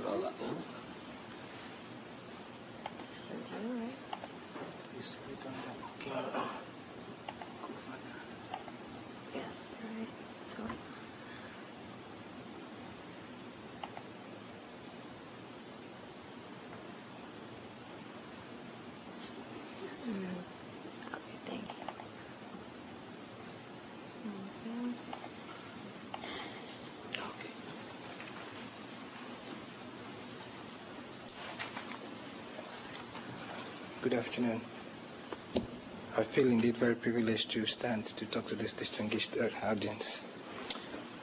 roll up. Yes, right. Okay, thank you. Okay. Good afternoon. I feel indeed very privileged to stand to talk to this distinguished audience.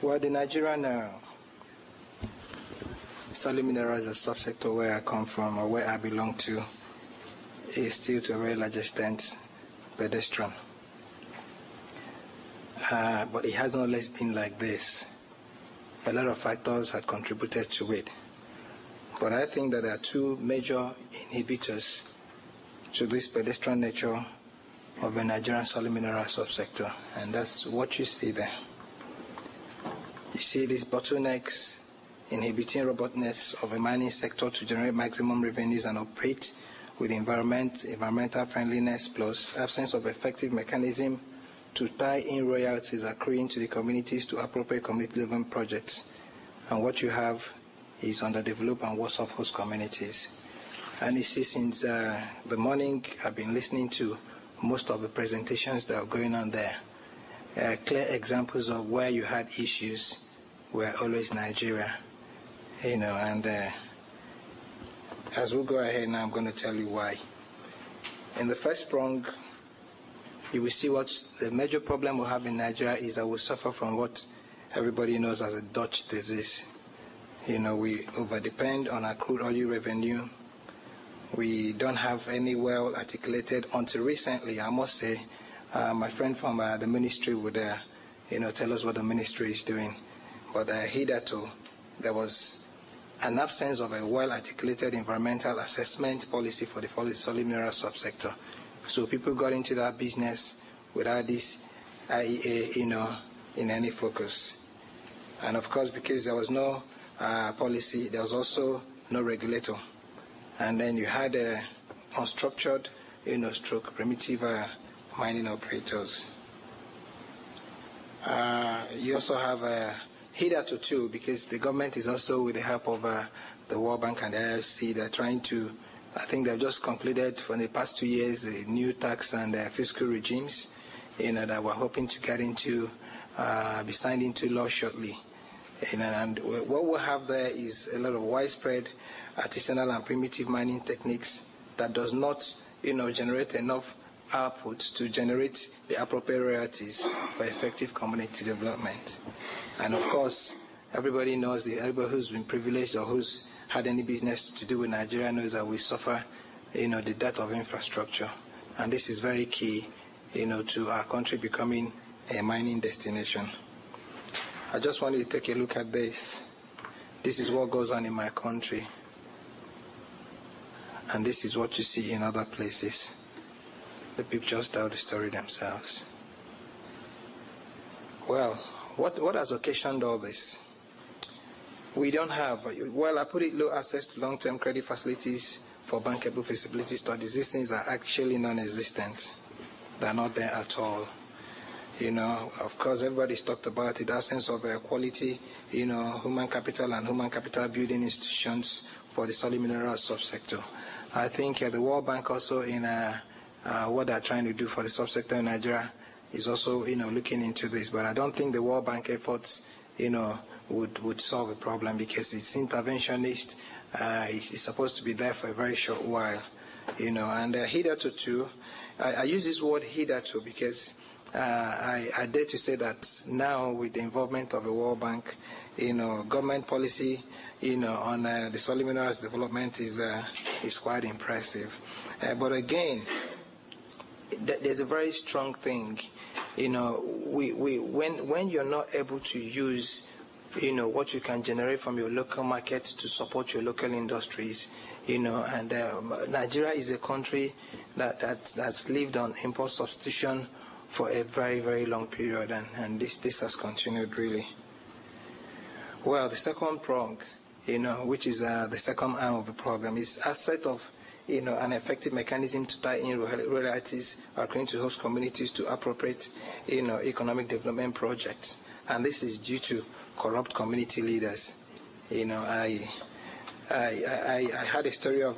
Well, the Nigerian solid minerals, a subsector where I come from or where I belong to, is still to a very large extent pedestrian. But it hasn't always been like this. A lot of factors had contributed to it. But I think that there are two major inhibitors to this pedestrian nature of the Nigerian solid mineral subsector, and that's what you see there. You see these bottlenecks inhibiting robustness of the mining sector to generate maximum revenues and operate with environmental friendliness, plus absence of effective mechanism to tie in royalties accruing to the communities to appropriate community development projects. And what you have is underdeveloped and worse off host communities. And you see, since the morning, I've been listening to most of the presentations that are going on there. Clear examples of where you had issues were always Nigeria, and as we go ahead now, I'm going to tell you why. In the first prong, you will see what the major problem we have in Nigeria is that we suffer from what everybody knows as a Dutch disease. We overdepend on our crude oil revenue. We don't have any well-articulated, until recently, I must say, my friend from the ministry would tell us what the ministry is doing. But hitherto, there was an absence of a well-articulated environmental assessment policy for the solid mineral subsector. So people got into that business without this IEA, in any focus. And of course, because there was no policy, there was also no regulator. And then you had unstructured, stroke primitive mining operators. You also have hitherto too, because the government is also, with the help of the World Bank and the IFC, they're trying to, I think they've just concluded for the past 2 years, the new tax and fiscal regimes, that we're hoping to get into, be signed into law shortly. And what we'll have there is a lot of widespread artisanal and primitive mining techniques that does not, generate enough output to generate the appropriate royalties for effective community development. And of course, everybody knows, everybody who's been privileged or who's had any business to do with Nigeria knows that we suffer, the death of infrastructure. And this is very key, to our country becoming a mining destination. I just want you to take a look at this. This is what goes on in my country. And this is what you see in other places. The pictures tell the story themselves. Well, what has occasioned all this? We don't have, I put it, low access to long-term credit facilities for bankable feasibility studies. These things are actually non-existent. They're not there at all. Of course, everybody's talked about it, the absence of quality, human capital and human capital building institutions for the solid mineral subsector. I think the World Bank also, in what they're trying to do for the subsector in Nigeria, is also, looking into this. But I don't think the World Bank efforts, would solve the problem, because it's interventionist. It's supposed to be there for a very short while, And hitherto too, I use this word hitherto because I dare to say that now, with the involvement of the World Bank, government policy, on the solid minerals development is quite impressive. But again, there's a very strong thing, when you're not able to use, what you can generate from your local market to support your local industries, and Nigeria is a country that's lived on import substitution for a very, very long period, and this has continued really. Well, the second prong which is the second arm of the program, is a set of, an effective mechanism to tie in royalties according to host communities to appropriate, economic development projects. And this is due to corrupt community leaders. I had a story of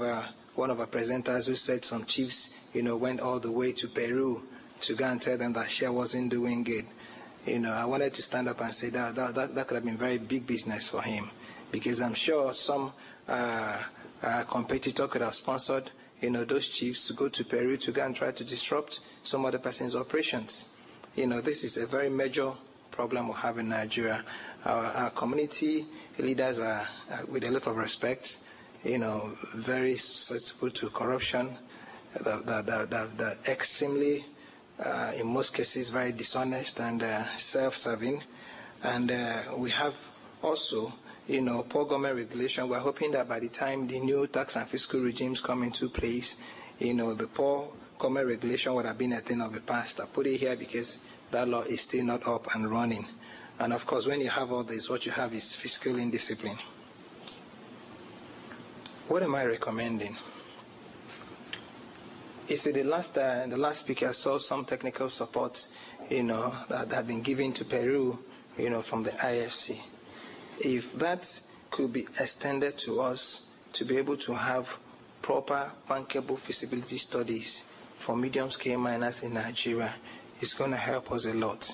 one of our presenters who said some chiefs, went all the way to Peru to go and tell them that share wasn't doing good. I wanted to stand up and say that could have been very big business for him, because I'm sure some competitor could have sponsored, those chiefs to go to Peru to go and try to disrupt some other person's operations. This is a very major problem we have in Nigeria. Our community leaders are, with a lot of respect, very susceptible to corruption. They're extremely, in most cases, very dishonest and self-serving. And we have also, poor government regulation. We're hoping that by the time the new tax and fiscal regimes come into place, the poor government regulation would have been a thing of the past. I put it here because that law is still not up and running. And of course, when you have all this, what you have is fiscal indiscipline. What am I recommending? You see, the last speaker saw some technical support, that had been given to Peru, from the IFC. If that could be extended to us to be able to have proper bankable feasibility studies for medium-scale miners in Nigeria, it's going to help us a lot.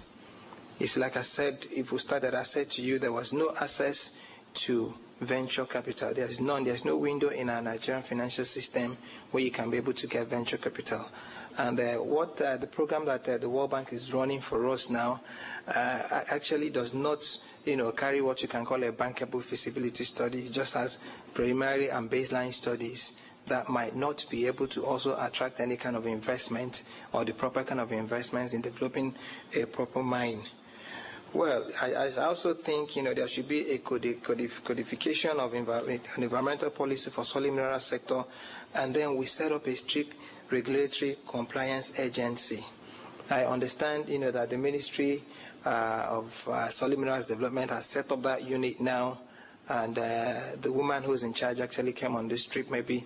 It's like I said, if we started, I said to you, there was no access to venture capital. There's none. There's no window in our Nigerian financial system where you can be able to get venture capital. And what the program that the World Bank is running for us now actually does not, carry what you can call a bankable feasibility study. It just has preliminary and baseline studies that might not be able to also attract any kind of investment or the proper kind of investments in developing a proper mine. Well, I also think, there should be a codification of environmental policy for solid mineral sector, and then we set up a strict regulatory compliance agency. I understand, that the Ministry of Solid Minerals Development has set up that unit now, and the woman who is in charge actually came on this trip. Maybe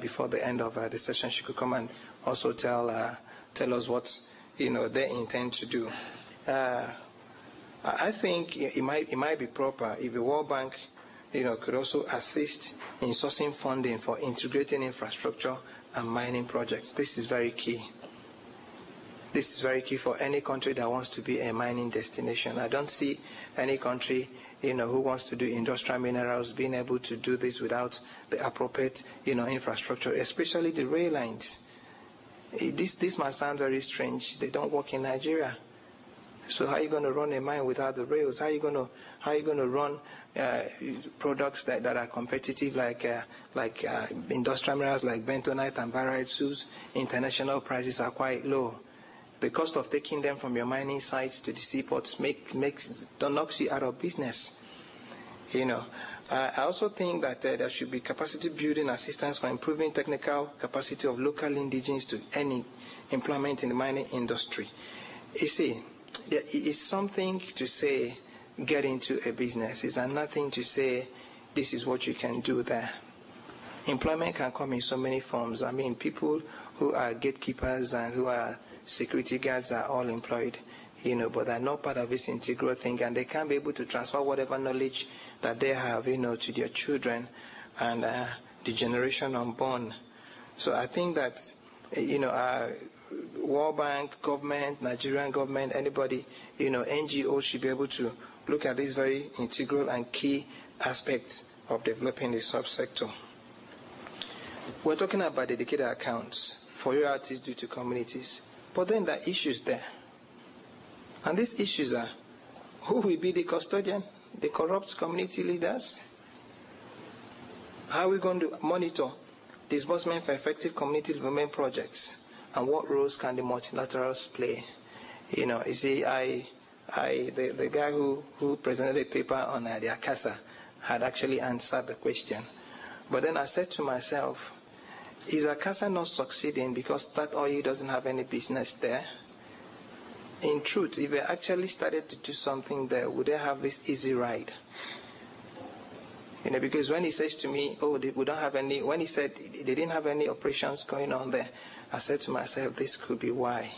before the end of the session, she could come and also tell us what, they intend to do. I think it might be proper if the World Bank, could also assist in sourcing funding for integrating infrastructure and mining projects. This is very key. This is very key for any country that wants to be a mining destination. I don't see any country, who wants to do industrial minerals being able to do this without the appropriate, infrastructure, especially the rail lines. This might sound very strange. They don't work in Nigeria. So how are you going to run a mine without the rails? How are you going to run products that are competitive like industrial minerals like bentonite and barite, whose international prices are quite low? The cost of taking them from your mining sites to the seaports knocks you out of business. I also think that there should be capacity building assistance for improving technical capacity of local indigenes to any employment in the mining industry. You see, there is something to say get into a business. It's nothing to say this is what you can do there. Employment can come in so many forms. I mean, people who are gatekeepers and who are security guards are all employed, but they're not part of this integral thing, and they can't be able to transfer whatever knowledge that they have, to their children and the generation unborn. So I think that, World Bank, government, Nigerian government, anybody, NGOs should be able to look at these very integral and key aspects of developing the subsector. We're talking about dedicated accounts for royalties due to communities, but then there are issues there. And these issues are, who will be the custodian? The corrupt community leaders? How are we going to monitor disbursement for effective community development projects? And what roles can the multilaterals play? You see, the guy who presented a paper on the ACASA had actually answered the question. But then I said to myself, is ACASA not succeeding because that oil doesn't have any business there? In truth, if they actually started to do something there, would they have this easy ride? Because when he says to me, oh, we don't have any, when he said they didn't have any operations going on there, I said to myself, this could be why.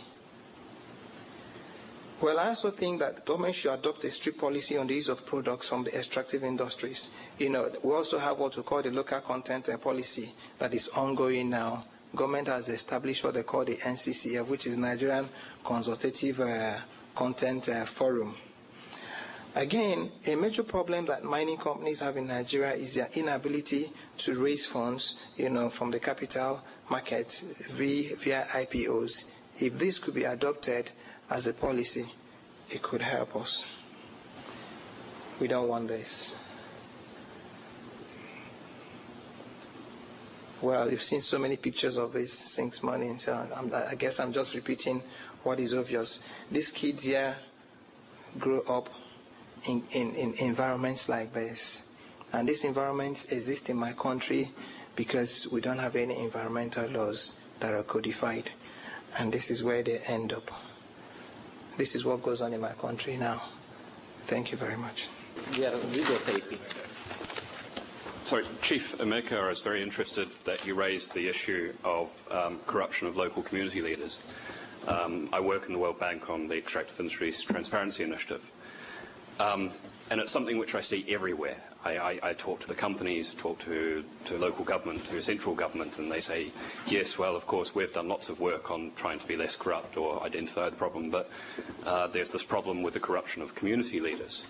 Well, I also think that the government should adopt a strict policy on the use of products from the extractive industries. We also have what we call the local content policy that is ongoing now. Government has established what they call the NCCF, which is Nigerian Consultative Content Forum. Again, a major problem that mining companies have in Nigeria is their inability to raise funds, from the capital market via IPOs. If this could be adopted as a policy, it could help us. We don't want this. Well, you've seen so many pictures of these things morning, so I guess I'm just repeating what is obvious. These kids here grow up in environments like this. And this environment exists in my country because we don't have any environmental laws that are codified. And this is where they end up. This is what goes on in my country now. Thank you very much. We are videotaping. Sorry, Chief Emeka, I was very interested that you raised the issue of corruption of local community leaders. I work in the World Bank on the Extractive Industries Transparency Initiative. And it's something which I see everywhere. I talk to the companies, talk to local government, to central government, and they say, yes, well, of course, we've done lots of work on trying to be less corrupt or identify the problem, but there's this problem with the corruption of community leaders.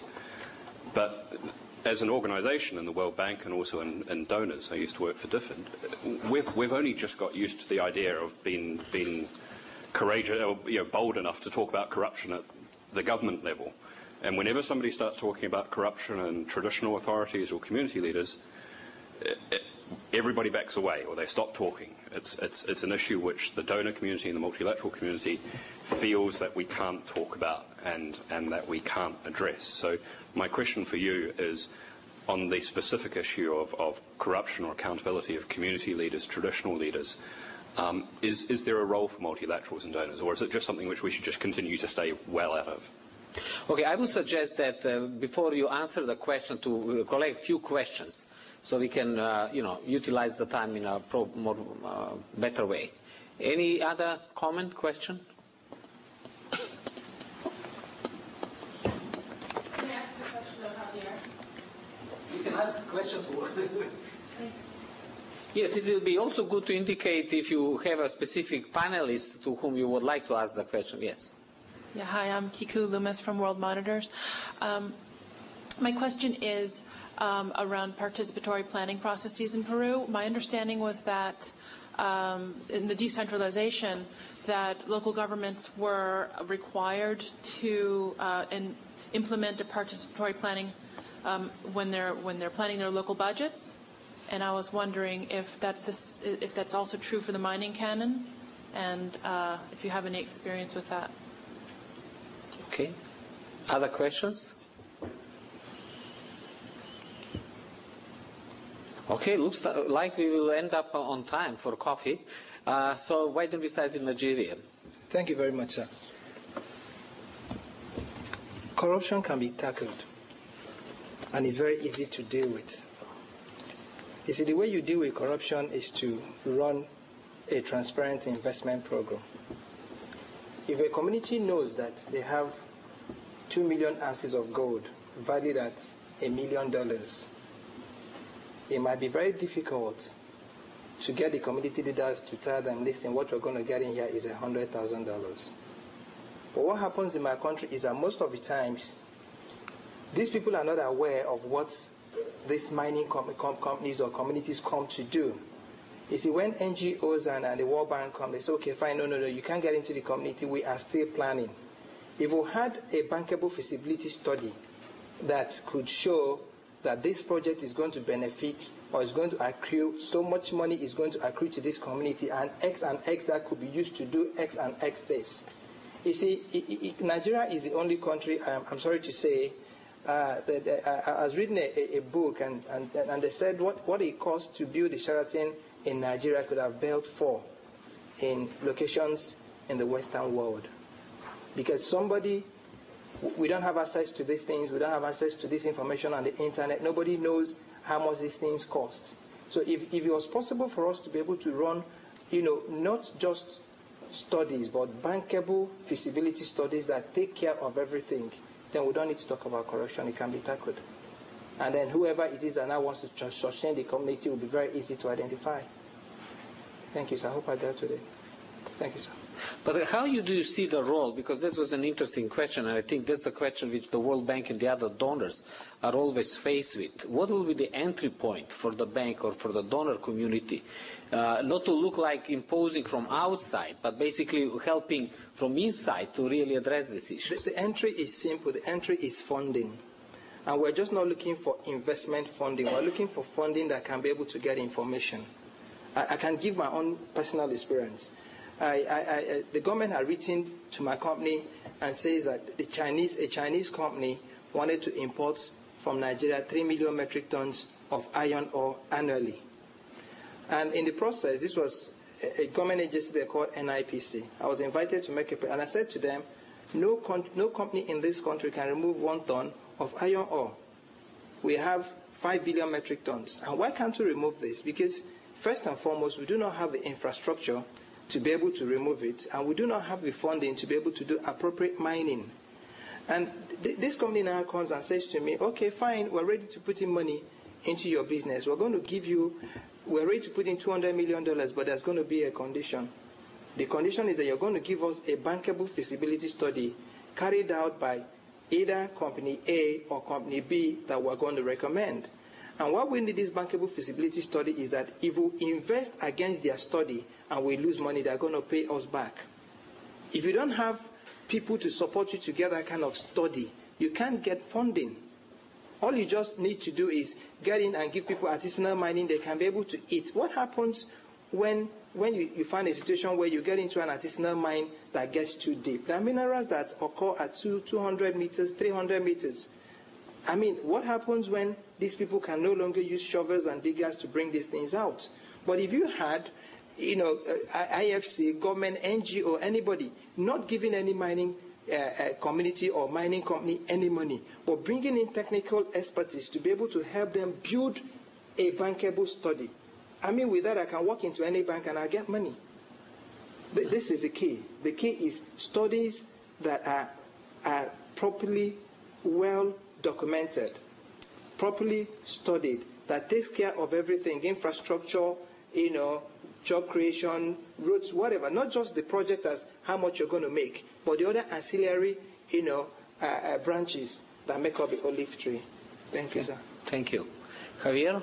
But as an organisation in the World Bank and also in donors, I used to work for DFID, we've only just got used to the idea of being courageous, or bold enough to talk about corruption at the government level. And whenever somebody starts talking about corruption in traditional authorities or community leaders, everybody backs away or they stop talking. It's an issue which the donor community and the multilateral community feels that we can't talk about and that we can't address. So my question for you is on the specific issue of corruption or accountability of community leaders, traditional leaders, is there a role for multilaterals and donors, or is it just something which we should just continue to stay well out of? Okay, I would suggest that before you answer the question, to collect a few questions so we can, utilize the time in a better way. Any other comment, question? Can I ask a question about Javier? You can ask the question to Yes, it will be also good to indicate if you have a specific panelist to whom you would like to ask the question. Yes. Yeah, hi, I'm Kiku Loomis from World Monitors. My question is around participatory planning processes in Peru. My understanding was that in the decentralization, that local governments were required to implement a participatory planning when they're planning their local budgets. And I was wondering if that's also true for the mining canon, and if you have any experience with that. Okay. Other questions? Okay, looks like we will end up on time for coffee. So why don't we start with Nigerian? Thank you very much, sir. Corruption can be tackled, and it's very easy to deal with. You see, the way you deal with corruption is to run a transparent investment program. If a community knows that they have 2 million ounces of gold valued at $1 million, it might be very difficult to get the community leaders to tell them, listen, what we're going to get in here is $100,000. But what happens in my country is that most of the times, these people are not aware of what these mining companies or communities come to do. You see, when NGOs and the World Bank come, they say, okay, fine, no, you can't get into the community, we are still planning. If we had a bankable feasibility study that could show that this project is going to benefit or is going to accrue, so much money is going to accrue to this community, and X that could be used to do X and X this. You see, Nigeria is the only country, I'm sorry to say, that I was reading a book, and they said what it costs to build a Sheraton in Nigeria could have built 4 in locations in the Western world. Because we don't have access to these things, we don't have access to this information on the internet, nobody knows how much these things cost. So if it was possible for us to be able to run, not just studies, but bankable feasibility studies that take care of everything, then we don't need to talk about corruption. It can be tackled. And then whoever it is that now wants to sustain the community will be very easy to identify. Thank you, sir. I hope I dealt with it. Thank you, sir. But how do you see the role? Because that was an interesting question, and I think that's the question which the World Bank and the other donors are always faced with. What will be the entry point for the bank or for the donor community? Not to look like imposing from outside, but basically helping from inside to really address this issue. The entry is simple. The entry is funding. And we're just not looking for investment funding. We're looking for funding that can be able to get information. I can give my own personal experience. The government had written to my company and says that a Chinese company wanted to import from Nigeria 3 million metric tons of iron ore annually. And in the process, this was a government agency they called NIPC. I was invited to make and I said to them, no company in this country can remove 1 ton of iron ore. We have 5 billion metric tons. And why can't we remove this? Because first and foremost, we do not have the infrastructure to be able to remove it, and we do not have the funding to be able to do appropriate mining. And this company now comes and says to me, okay, fine, we're ready to put in money into your business. We're ready to put in $200 million, but there's going to be a condition. The condition is that you're going to give us a bankable feasibility study carried out by either company A or company B that we're going to recommend. And what we need this bankable feasibility study is that if we invest against their study and we lose money, they're going to pay us back. If you don't have people to support you to get that kind of study, you can't get funding. All you just need to do is get in and give people artisanal mining they can be able to eat. What happens when you find a situation where you get into an artisanal mine that gets too deep? There are minerals that occur at 200 meters, 300 meters. I mean, what happens when these people can no longer use shovels and diggers to bring these things out? But if you had, IFC, government, NGO, anybody, not giving any mining community or mining company any money, but bringing in technical expertise to be able to help them build a bankable study. I mean, with that, I can walk into any bank and I get money. This is the key. The key is studies that are properly well documented, properly studied, that takes care of everything, infrastructure, job creation, roads, whatever. Not just the project as how much you're going to make, but the other ancillary, branches that make up the olive tree. Thank you, sir. Thank you. Javier?